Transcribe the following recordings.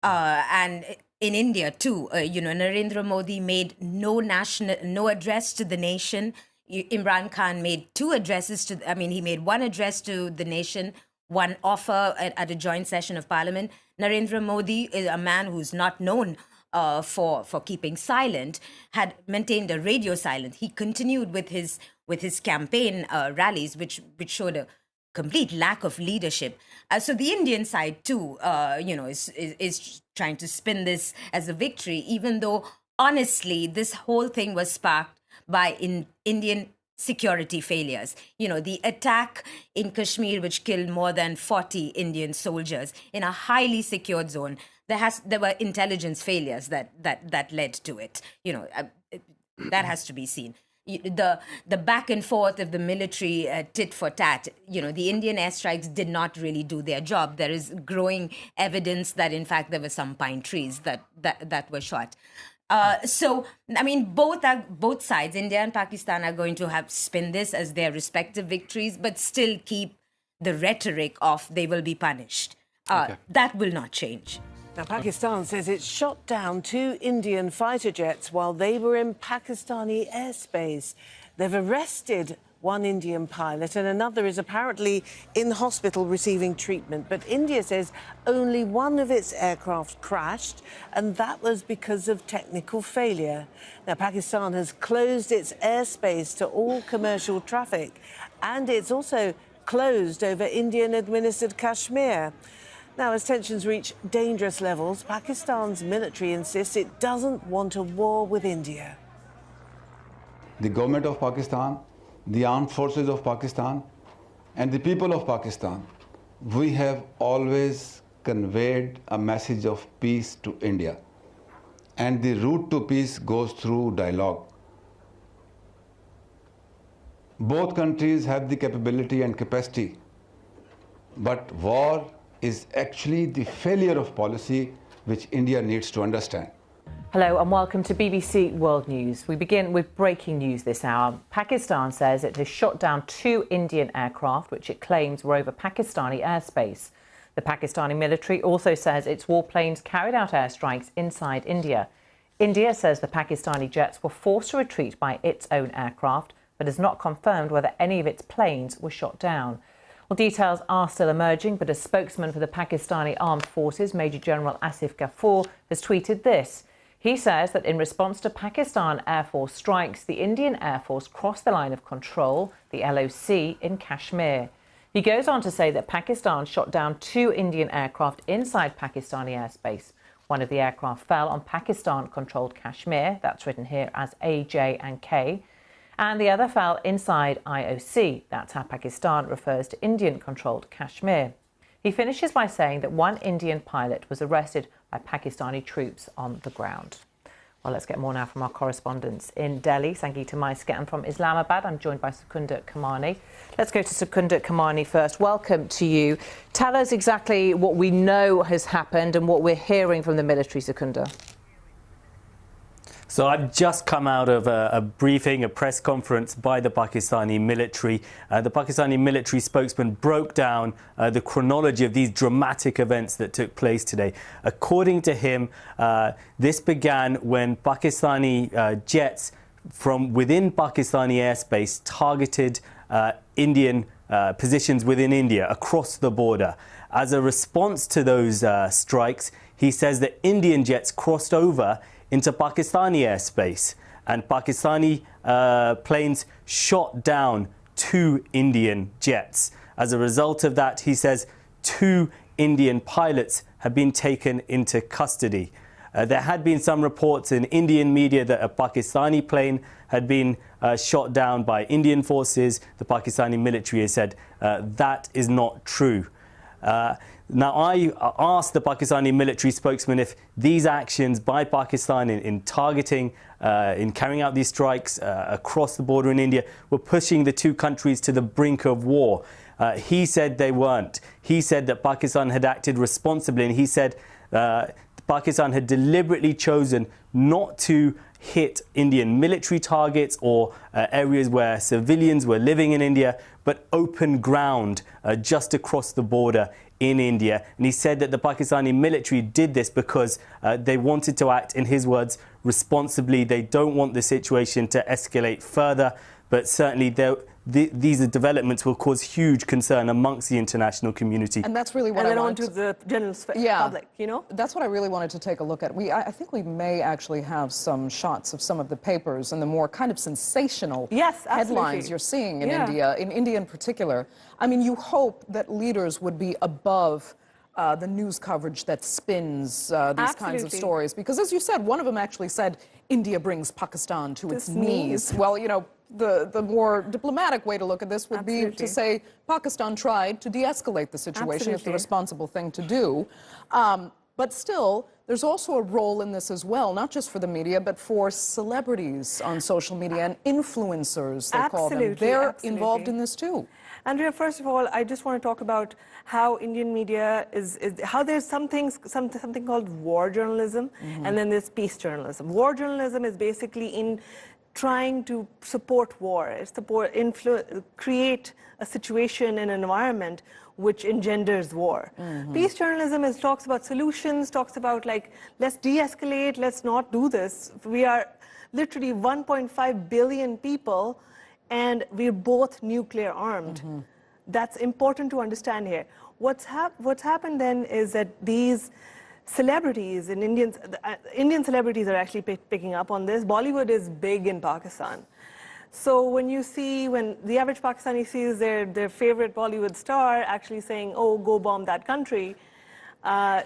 And in India too, Narendra Modi made no address to the nation. Imran Khan made two addresses he made one address to the nation, one offer at a joint session of parliament. Narendra Modi is a man who's not known for keeping silent, had maintained a radio silence. He continued with his campaign rallies, which showed a complete lack of leadership. So the Indian side too, is trying to spin this as a victory, even though honestly this whole thing was sparked by Indian security failures. The attack in Kashmir, which killed more than 40 Indian soldiers in a highly secured zone. There were intelligence failures that led to it. That has to be seen. The back and forth of the military tit for tat, the Indian airstrikes did not really do their job. There is growing evidence that, in fact, there were some pine trees that were shot. Both sides, India and Pakistan, are going to have spin this as their respective victories, but still keep the rhetoric of they will be punished. That will not change. Now, Pakistan says it shot down 2 Indian fighter jets while they were in Pakistani airspace. They've arrested 1 Indian pilot and another is apparently in hospital receiving treatment. But India says only one of its aircraft crashed, and that was because of technical failure. Now, Pakistan has closed its airspace to all commercial traffic, and it's also closed over Indian-administered Kashmir. Now, as tensions reach dangerous levels, Pakistan's military insists it doesn't want a war with India. The government of Pakistan, the armed forces of Pakistan, and the people of Pakistan, we have always conveyed a message of peace to India. And the route to peace goes through dialogue. Both countries have the capability and capacity, but war is actually the failure of policy which India needs to understand. Hello and welcome to BBC World News. We begin with breaking news this hour. Pakistan says it has shot down 2 Indian aircraft which it claims were over Pakistani airspace. The Pakistani military also says its warplanes carried out airstrikes inside India. India says the Pakistani jets were forced to retreat by its own aircraft, but has not confirmed whether any of its planes were shot down. Well, details are still emerging, but a spokesman for the Pakistani Armed Forces, Major General Asif Ghafoor, has tweeted this. He says that in response to Pakistan Air Force strikes, the Indian Air Force crossed the line of control, the LOC, in Kashmir. He goes on to say that Pakistan shot down 2 Indian aircraft inside Pakistani airspace. One of the aircraft fell on Pakistan-controlled Kashmir, that's written here as A, J and K, and the other fell inside IOC. That's how Pakistan refers to Indian-controlled Kashmir. He finishes by saying that 1 Indian pilot was arrested by Pakistani troops on the ground. Well, let's get more now from our correspondents in Delhi, Sangeeta Maiske, and from Islamabad. I'm joined by Sukunda Kamani. Let's go to Sukunda Kamani first. Welcome to you. Tell us exactly what we know has happened and what we're hearing from the military, Sukunda. So I've just come out of a briefing, a press conference by the Pakistani military. The Pakistani military spokesman broke down the chronology of these dramatic events that took place today. According to him, this began when Pakistani jets from within Pakistani airspace targeted Indian positions within India across the border. As a response to those strikes, he says that Indian jets crossed over into Pakistani airspace, and Pakistani planes shot down 2 Indian jets. As a result of that, he says 2 Indian pilots have been taken into custody. There had been some reports in Indian media that a Pakistani plane had been shot down by Indian forces. The Pakistani military has said that is not true. Now, I asked the Pakistani military spokesman if these actions by Pakistan in targeting, in carrying out these strikes across the border in India were pushing the 2 countries to the brink of war. He said they weren't. He said that Pakistan had acted responsibly, and he said Pakistan had deliberately chosen not to hit Indian military targets or areas where civilians were living in India, but open ground just across the border in India. And he said that the Pakistani military did this because they wanted to act, in his words, responsibly. They don't want the situation to escalate further, but certainly these developments will cause huge concern amongst the international community. And that's really what I want on to the general public, you know? That's what I really wanted to take a look at. I think we may actually have some shots of some of the papers and the more kind of sensational headlines you're seeing in India in particular. I mean, you hope that leaders would be above the news coverage that spins these kinds of stories. Because as you said, one of them actually said, India brings Pakistan to its knees. Well, you know, the more diplomatic way to look at this would be to say Pakistan tried to de-escalate the situation. It's the responsible thing to do. But still, there's also a role in this as well, not just for the media, but for celebrities on social media and influencers, they call them. They're involved in this too. Andrea, first of all, I just want to talk about how Indian media how there's something called war journalism, and then there's peace journalism. War journalism is basically in trying to support war, create a situation and an environment which engenders war. Peace journalism talks about solutions, talks about like, let's de-escalate, let's not do this. We are literally 1.5 billion people and we're both nuclear armed. That's important to understand here. What's happened then is that these celebrities and Indian celebrities are actually picking up on this. Bollywood is big in Pakistan. So when the average Pakistani sees their favorite Bollywood star actually saying, oh, go bomb that country,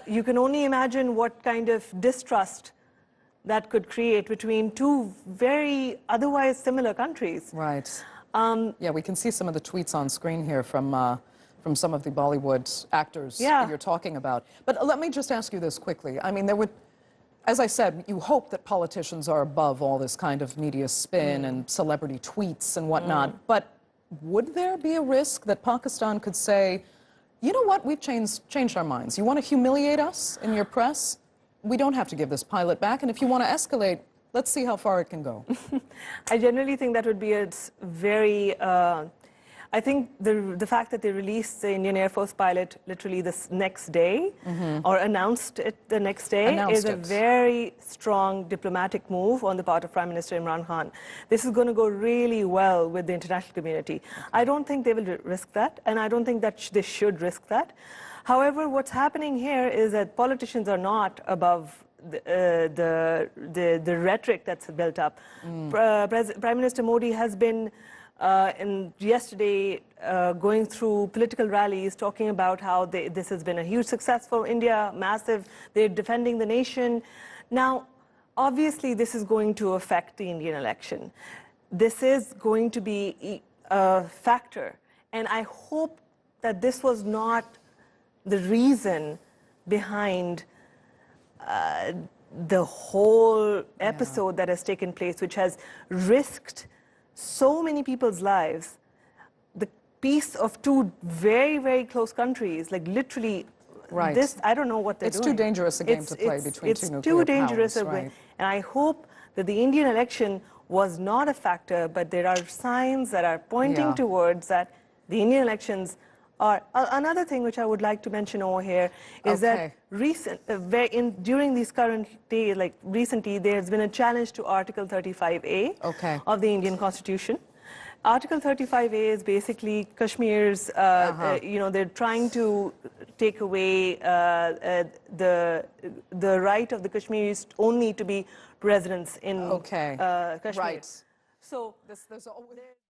you can only imagine what kind of distrust that could create between two very otherwise similar countries. Right. Yeah, we can see some of the tweets on screen here from some of the Bollywood actors that you're talking about. But let me just ask you this quickly. I mean, as I said, you hope that politicians are above all this kind of media spin and celebrity tweets and whatnot. But would there be a risk that Pakistan could say, you know what, we've changed our minds. You want to humiliate us in your press? We don't have to give this pilot back. And if you want to escalate, let's see how far it can go. I generally think that would be a very... I think the fact that they released the Indian Air Force pilot literally this next day, or announced it the next day, is a very strong diplomatic move on the part of Prime Minister Imran Khan. This is going to go really well with the international community. I don't think they will risk that, and I don't think that they should risk that. However, what's happening here is that politicians are not above the rhetoric that's built up. Prime Minister Modi has been yesterday going through political rallies talking about how this has been a huge success for India, massive, they're defending the nation. Now, obviously this is going to affect the Indian election. This is going to be a factor, and I hope that this was not the reason behind the whole episode that has taken place, which has risked so many people's lives, the peace of two very, very close countries, like literally, this, I don't know what they're doing. It's too dangerous a game to play between two nuclear powers. It's too dangerous a game. And I hope that the Indian election was not a factor, but there are signs that are pointing towards that the Indian elections are... Another thing which I would like to mention over here is that during these current days, like recently, there's been a challenge to Article 35A of the Indian Constitution. Article 35A is basically Kashmir's, you know, they're trying to take away the right of the Kashmiris only to be residents in Kashmir. Right. So there's